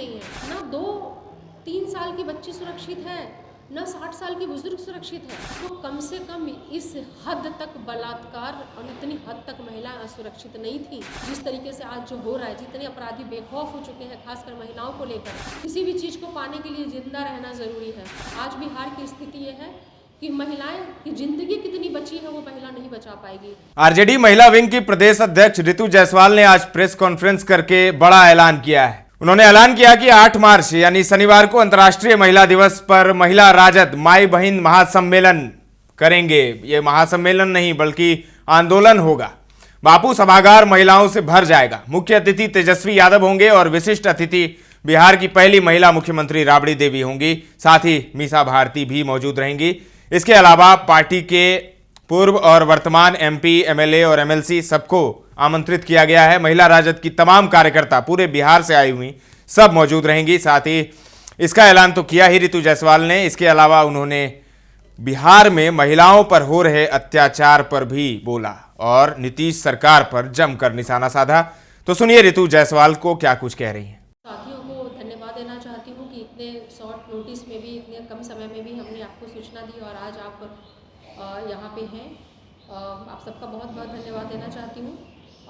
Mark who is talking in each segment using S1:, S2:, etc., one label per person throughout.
S1: नहीं है। ना 2-3 साल की बच्ची सुरक्षित है, न 60 साल की बुजुर्ग सुरक्षित है। तो कम से कम इस हद तक बलात्कार और इतनी हद तक महिलाएं असुरक्षित नहीं थी जिस तरीके से आज जो हो रहा है। जितने अपराधी बेखौफ हो चुके हैं, खासकर महिलाओं को लेकर। किसी भी चीज़ को पाने के लिए जिंदा रहना ज़रूरी है। आज बिहार की स्थिति ये है कि महिलाएं की जिंदगी कितनी बची है वो महिला नहीं बचा पाएगी।
S2: आरजेडी महिला विंग की प्रदेश अध्यक्ष रितु जायसवाल ने आज प्रेस कॉन्फ्रेंस करके बड़ा ऐलान किया है। उन्होंने ऐलान किया कि 8 मार्च यानी शनिवार को अंतर्राष्ट्रीय महिला दिवस पर महिला राजद माई बहन महासम्मेलन करेंगे। ये महासम्मेलन नहीं बल्कि आंदोलन होगा। बापू सभागार महिलाओं से भर जाएगा। मुख्य अतिथि तेजस्वी यादव होंगे और विशिष्ट अतिथि बिहार की पहली महिला मुख्यमंत्री राबड़ी देवी होंगी। साथ ही मीसा भारती भी मौजूद रहेंगी। इसके अलावा पार्टी के पूर्व और वर्तमान एमपी, एमएलए और एमएलसी सबको आमंत्रित किया गया है। महिला राजद की तमाम कार्यकर्ता पूरे बिहार से आई हुई सब मौजूद रहेंगी। साथ ही इसका ऐलान तो किया ही रितु जायसवाल ने। इसके अलावा उन्होंने बिहार में महिलाओं पर हो रहे अत्याचार पर भी बोला और नीतीश सरकार पर जमकर निशाना साधा। तो सुनिए रितु जायसवाल को क्या कुछ कह रही हैं।
S1: साथियों को धन्यवाद देना चाहती हूँ कि इतने शॉर्ट नोटिस में भी, इतने कम समय में भी हमने आपको सूचना दी और आज आप यहाँ पे हैं। आप सबका बहुत बहुत धन्यवाद देना चाहती हूँ।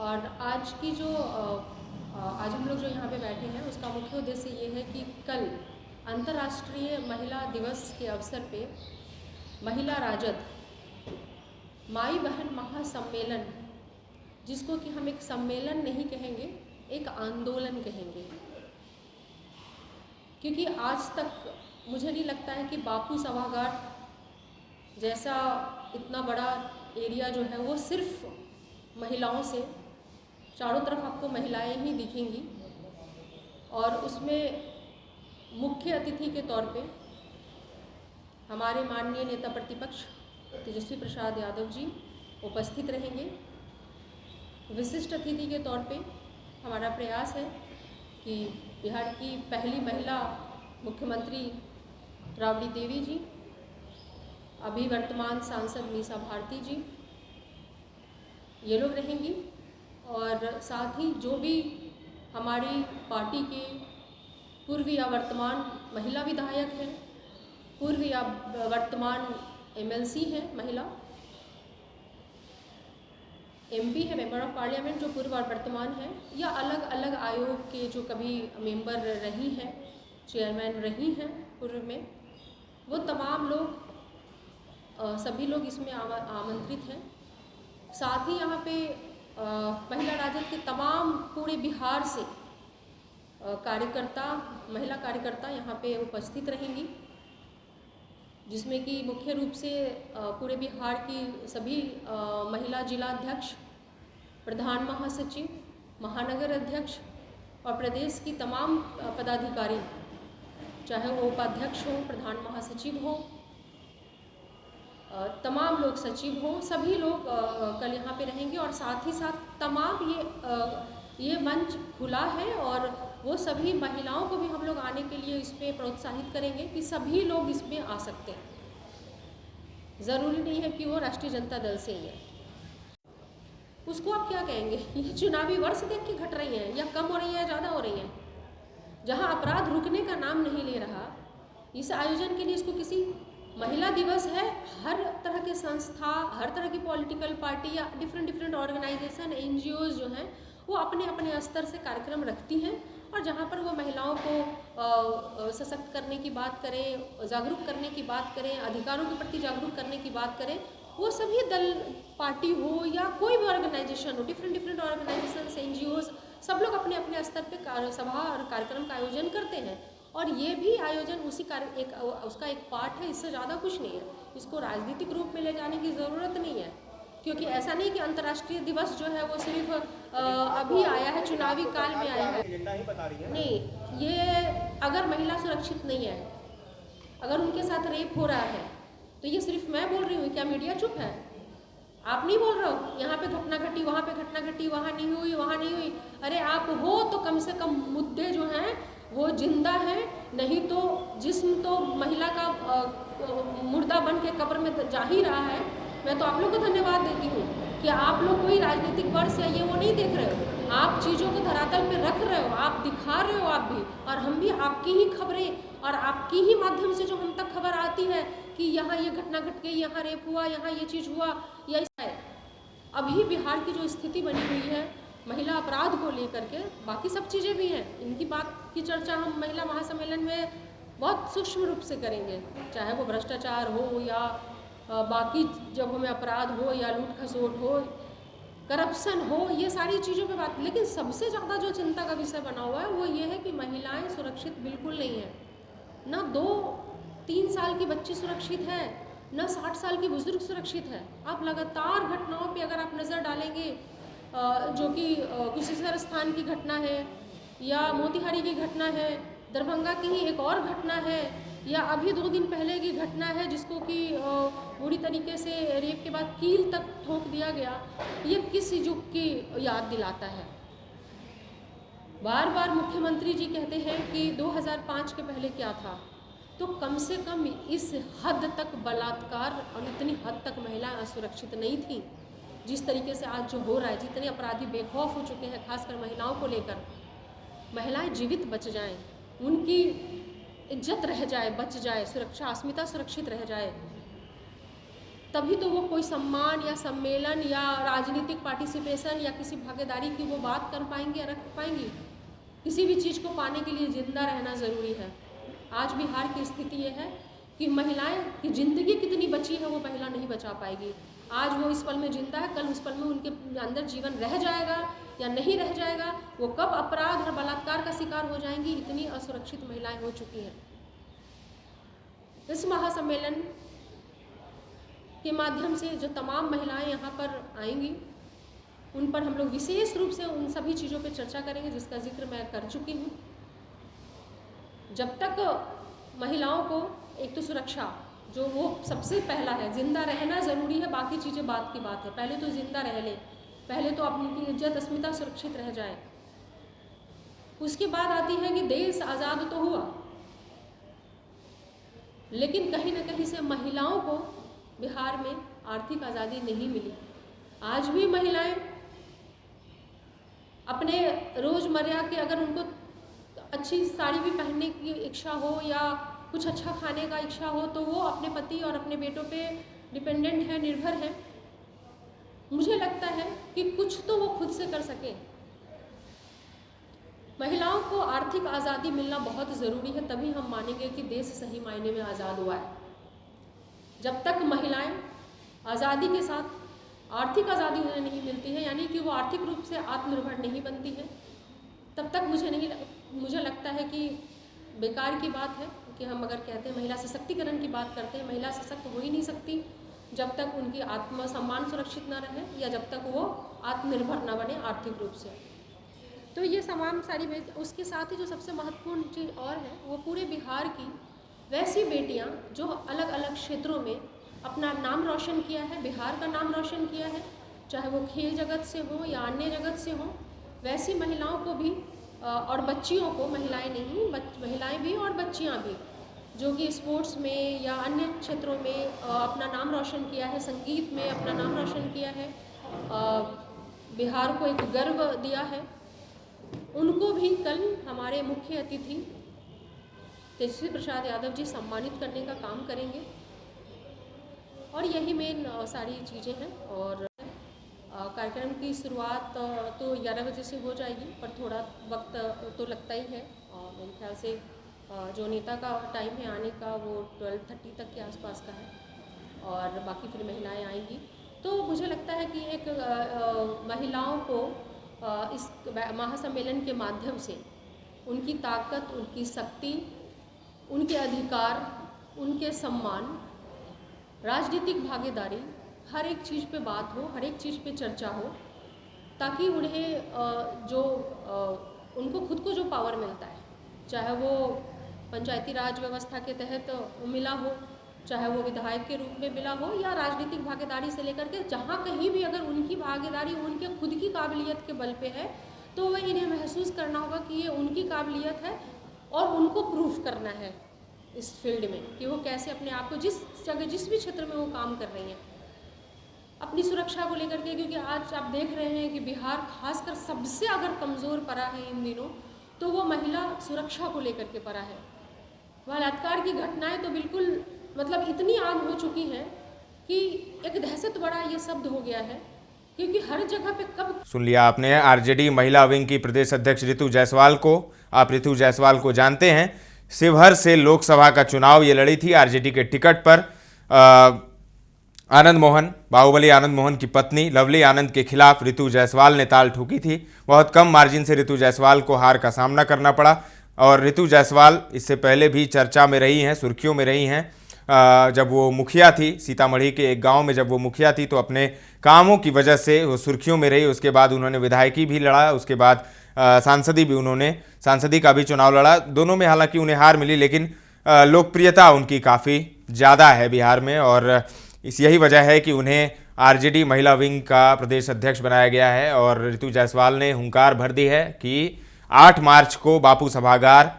S1: और आज की जो आज हम लोग जो यहाँ पे बैठे हैं उसका मुख्य उद्देश्य ये है कि कल अंतर्राष्ट्रीय महिला दिवस के अवसर पे महिला राजद माई बहन महासम्मेलन, जिसको कि हम एक सम्मेलन नहीं कहेंगे, एक आंदोलन कहेंगे। क्योंकि आज तक मुझे नहीं लगता है कि बापू सभागार जैसा इतना बड़ा एरिया जो है वो सिर्फ महिलाओं से, चारों तरफ आपको महिलाएं ही दिखेंगी। और उसमें मुख्य अतिथि के तौर पे हमारे माननीय नेता प्रतिपक्ष तेजस्वी प्रसाद यादव जी उपस्थित रहेंगे। विशिष्ट अतिथि के तौर पे हमारा प्रयास है कि बिहार की पहली महिला मुख्यमंत्री राबड़ी देवी जी, अभी वर्तमान सांसद मीसा भारती जी, ये लोग रहेंगी। और साथ ही जो भी हमारी पार्टी के पूर्व या वर्तमान महिला विधायक हैं, पूर्व या वर्तमान एमएलसी हैं महिला, एमपी है, मेंबर ऑफ पार्लियामेंट जो पूर्व और वर्तमान है, या अलग अलग आयोग के जो कभी मेंबर रही हैं, चेयरमैन रही हैं पूर्व में, वो तमाम लोग सभी लोग इसमें आमंत्रित हैं। साथ ही यहाँ पे महिला राजद के तमाम पूरे बिहार से कार्यकर्ता, महिला कार्यकर्ता यहाँ पे उपस्थित रहेंगी, जिसमें कि मुख्य रूप से पूरे बिहार की सभी महिला जिलाध्यक्ष, प्रधान महासचिव, महानगर अध्यक्ष और प्रदेश की तमाम पदाधिकारी, चाहे वो उपाध्यक्ष हो, प्रधान महासचिव हो, तमाम लोग सचिव हो, सभी लोग कल यहाँ पे रहेंगे। और साथ ही साथ तमाम ये मंच खुला है और वो सभी महिलाओं को भी हम लोग आने के लिए इस पर प्रोत्साहित करेंगे कि सभी लोग इसमें आ सकते हैं। ज़रूरी नहीं है कि वो राष्ट्रीय जनता दल से ही है। उसको आप क्या कहेंगे? ये चुनावी वर्ष देख के घट रही हैं या कम हो रही है, ज़्यादा हो रही हैं? जहाँ अपराध रुकने का नाम नहीं ले रहा, इस आयोजन के लिए इसको किसी महिला दिवस है, हर तरह के संस्था, हर तरह की पॉलिटिकल पार्टी या डिफरेंट ऑर्गेनाइजेशन, एनजीओज जो हैं वो अपने अपने स्तर से कार्यक्रम रखती हैं। और जहाँ पर वो महिलाओं को सशक्त करने की बात करें, जागरूक करने की बात करें, अधिकारों के प्रति जागरूक करने की बात करें, वो सभी दल, पार्टी हो या कोई भी ऑर्गेनाइजेशन हो, डिफरेंट ऑर्गेनाइजेशन, एनजीओज, सब लोग अपने अपने स्तर पे सभा और कार्यक्रम का आयोजन करते हैं। और ये भी आयोजन उसका एक पार्ट है, इससे ज़्यादा कुछ नहीं है। इसको राजनीतिक रूप में ले जाने की ज़रूरत नहीं है, क्योंकि ऐसा नहीं कि अंतर्राष्ट्रीय दिवस जो है वो सिर्फ अभी आया है, चुनावी काल में आया है। नहीं, ये अगर महिला सुरक्षित नहीं है, अगर उनके साथ रेप हो रहा है, तो ये सिर्फ मैं बोल रही हूँ, क्या मीडिया चुप है? आप नहीं बोल रहे हो यहाँ पे घटना घटी, वहाँ पे घटना घटी, वहाँ नहीं हुई, वहाँ नहीं हुई। अरे आप हो तो कम से कम मुद्दे जो हैं वो जिंदा है, नहीं तो जिस्म तो महिला का मुर्दा बन के कब्र में जा ही रहा है। मैं तो आप लोग को धन्यवाद देती हूँ कि आप लोग कोई राजनीतिक वर्ष या ये वो नहीं देख रहे हो। आप चीज़ों को धरातल पे रख रहे हो, आप दिखा रहे हो आप भी, और हम भी आपकी ही खबरें और आपकी ही माध्यम से जो हम तक खबर आती है कि यहाँ ये घटना घट गई, यहाँ रेप हुआ, यहाँ ये चीज़ हुआ, या ऐसा है। अभी बिहार की जो स्थिति बनी हुई है महिला अपराध को लेकर के, बाकी सब चीज़ें भी हैं, इनकी बात की चर्चा हम महिला महासम्मेलन में बहुत सूक्ष्म रूप से करेंगे, चाहे वो भ्रष्टाचार हो या बाकी जगहों में अपराध हो या लूट खसोट हो, करप्शन हो, ये सारी चीज़ों पे बात। लेकिन सबसे ज़्यादा जो चिंता का विषय बना हुआ है वो ये है कि महिलाएं सुरक्षित बिल्कुल नहीं हैं। ना 2-3 साल की बच्ची सुरक्षित है, न 60 साल की बुजुर्ग सुरक्षित है। आप लगातार घटनाओं पे अगर आप नज़र डालेंगे, जो कि कुशेश्वर स्थान की घटना है या मोतिहारी की घटना है, दरभंगा की ही एक और घटना है, या अभी 2 दिन पहले की घटना है जिसको कि बुरी तरीके से रेप के बाद कील तक ठोक दिया गया, ये किस युग की याद दिलाता है। बार बार मुख्यमंत्री जी कहते हैं कि 2005 के पहले क्या था, तो कम से कम इस हद तक बलात्कार और इतनी हद तक महिलाएं असुरक्षित नहीं थी जिस तरीके से आज जो हो रहा है। जितने अपराधी बेखौफ हो चुके हैं, खासकर महिलाओं को लेकर, महिलाएं जीवित बच जाएं, उनकी इज्जत रह जाए, बच जाए, सुरक्षा अस्मिता सुरक्षित रह जाए, तभी तो वो कोई सम्मान या सम्मेलन या राजनीतिक पार्टिसिपेशन या किसी भागीदारी की वो बात कर पाएंगी या रख पाएंगी। किसी भी चीज़ को पाने के लिए जिंदा रहना ज़रूरी है। आज बिहार की स्थिति ये है कि महिलाएं की ज़िंदगी कितनी बची है वो महिला नहीं बचा पाएगी। आज वो इस पल में जिंदा है, कल उस पल में उनके अंदर जीवन रह जाएगा या नहीं रह जाएगा, वो कब अपराध और बलात्कार का शिकार हो जाएंगी, इतनी असुरक्षित महिलाएं हो चुकी हैं। इस महासम्मेलन के माध्यम से जो तमाम महिलाएं यहाँ पर आएंगी, उन पर हम लोग विशेष रूप से उन सभी चीज़ों पर चर्चा करेंगे जिसका जिक्र मैं कर चुकी हूँ। जब तक महिलाओं को एक तो सुरक्षा, जो वो सबसे पहला है, जिंदा रहना ज़रूरी है, बाकी चीज़ें बात की बात है। पहले तो जिंदा रह ले, पहले तो अपनी इज्जत अस्मिता सुरक्षित रह जाए। उसके बाद आती है कि देश आज़ाद तो हुआ, लेकिन कहीं ना कहीं से महिलाओं को बिहार में आर्थिक आज़ादी नहीं मिली। आज भी महिलाएं अपने रोज़मर्रा के, अगर उनको अच्छी साड़ी भी पहनने की इच्छा हो या कुछ अच्छा खाने का इच्छा हो, तो वो अपने पति और अपने बेटों पे डिपेंडेंट है, निर्भर है। मुझे लगता है कि कुछ तो वो खुद से कर सकें। महिलाओं को आर्थिक आज़ादी मिलना बहुत ज़रूरी है, तभी हम मानेंगे कि देश सही मायने में आज़ाद हुआ है। जब तक महिलाएं आज़ादी के साथ आर्थिक आज़ादी उन्हें नहीं मिलती है, यानी कि वो आर्थिक रूप से आत्मनिर्भर नहीं बनती है, तब तक मुझे लगता है कि बेकार की बात है कि हम अगर कहते हैं महिला सशक्तिकरण की बात करते हैं। महिला सशक्त हो ही नहीं सकती जब तक उनकी आत्मसम्मान सुरक्षित ना रहे या जब तक वो आत्मनिर्भर ना बने आर्थिक रूप से। तो ये तमाम सारी उसके साथ ही जो सबसे महत्वपूर्ण चीज़ और है, वो पूरे बिहार की वैसी बेटियां जो अलग अलग क्षेत्रों में अपना नाम रोशन किया है, बिहार का नाम रोशन किया है, चाहे वो खेल जगत से हो या अन्य जगत से हो, वैसी महिलाओं को भी और बच्चियों को, महिलाएं नहीं, महिलाएं भी और बच्चियां भी, जो कि स्पोर्ट्स में या अन्य क्षेत्रों में अपना नाम रोशन किया है, संगीत में अपना नाम रोशन किया है, बिहार को एक गर्व दिया है, उनको भी कल हमारे मुख्य अतिथि तेजस्वी प्रसाद यादव जी सम्मानित करने का काम करेंगे। और यही मेन सारी चीज़ें हैं। और कार्यक्रम की शुरुआत तो 11 बजे से हो जाएगी, पर थोड़ा वक्त तो लगता ही है। और मेरे ख्याल से जो नेता का टाइम है आने का वो 12:30 तक के आसपास का है, और बाकी फिर महिलाएं आएंगी। तो मुझे लगता है कि एक महिलाओं को इस महासम्मेलन के माध्यम से उनकी ताकत, उनकी शक्ति, उनके अधिकार, उनके सम्मान, राजनीतिक भागीदारी, हर एक चीज़ पे बात हो, हर एक चीज़ पे चर्चा हो, ताकि उन्हें उनको खुद को जो पावर मिलता है, चाहे वो पंचायती राज व्यवस्था के तहत मिला हो, चाहे वो विधायक के रूप में मिला हो, या राजनीतिक भागीदारी से लेकर के जहाँ कहीं भी अगर उनकी भागीदारी उनके खुद की काबिलियत के बल पे है, तो वह इन्हें महसूस करना होगा कि ये उनकी काबिलियत है और उनको प्रूफ करना है इस फील्ड में कि वो कैसे अपने आप को जिस जगह, जिस भी क्षेत्र में वो काम कर रही हैं, अपनी सुरक्षा को लेकर के, क्योंकि आज आप देख रहे हैं कि बिहार खासकर सबसे अगर कमज़ोर पड़ा है इन दिनों तो वो महिला सुरक्षा को लेकर के पड़ा है। बलात्कार की घटनाएं तो बिल्कुल मतलब इतनी आम हो चुकी हैं कि एक दहशत बड़ा ये शब्द हो गया है, क्योंकि हर जगह पे कब।
S2: सुन लिया आपने आरजेडी महिला विंग की प्रदेश अध्यक्ष रितु जायसवाल को। आप रितु जायसवाल को जानते हैं, शिवहर से लोकसभा का चुनाव ये लड़ी थी आरजेडी के टिकट पर। आनंद मोहन, बाहुबली आनंद मोहन की पत्नी लवली आनंद के खिलाफ रितु जायसवाल ने ताल ठोकी थी। बहुत कम मार्जिन से रितु जायसवाल को हार का सामना करना पड़ा और रितु जायसवाल इससे पहले भी चर्चा में रही हैं, सुर्खियों में रही हैं। जब वो मुखिया थी, सीतामढ़ी के एक गांव में जब वो मुखिया थी तो अपने कामों की वजह से वो सुर्खियों में रही। उसके बाद उन्होंने विधायकी भी लड़ा, उसके बाद सांसदी का भी चुनाव लड़ा। दोनों में हालांकि उन्हें हार मिली, लेकिन लोकप्रियता उनकी काफ़ी ज़्यादा है बिहार में और यही वजह है कि उन्हें आरजेडी महिला विंग का प्रदेश अध्यक्ष बनाया गया है। और रितु जायसवाल ने हुंकार भर दी है कि 8 मार्च को बापू सभागार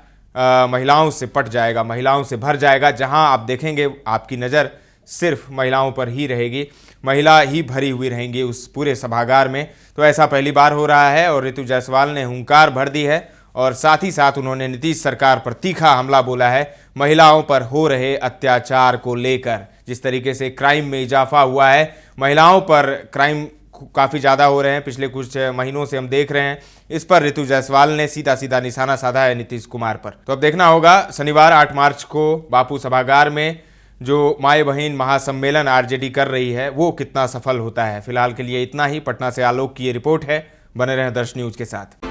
S2: महिलाओं से पट जाएगा, महिलाओं से भर जाएगा। जहां आप देखेंगे आपकी नज़र सिर्फ महिलाओं पर ही रहेगी, महिला ही भरी हुई रहेंगी उस पूरे सभागार में। तो ऐसा पहली बार हो रहा है और रितु जायसवाल ने हुंकार भर दी है और साथ ही साथ उन्होंने नीतीश सरकार पर तीखा हमला बोला है महिलाओं पर हो रहे अत्याचार को लेकर। जिस तरीके से क्राइम में इजाफा हुआ है, महिलाओं पर क्राइम काफ़ी ज़्यादा हो रहे हैं, पिछले कुछ महीनों से हम देख रहे हैं। इस पर रितु जायसवाल ने सीधा सीधा निशाना साधा है नीतीश कुमार पर। तो अब देखना होगा शनिवार 8 मार्च को बापू सभागार में जो माई बहन महासम्मेलन आरजेडी कर रही है वो कितना सफल होता है। फिलहाल के लिए इतना ही। पटना से आलोक की ये रिपोर्ट है। बने रहें दर्श न्यूज के साथ।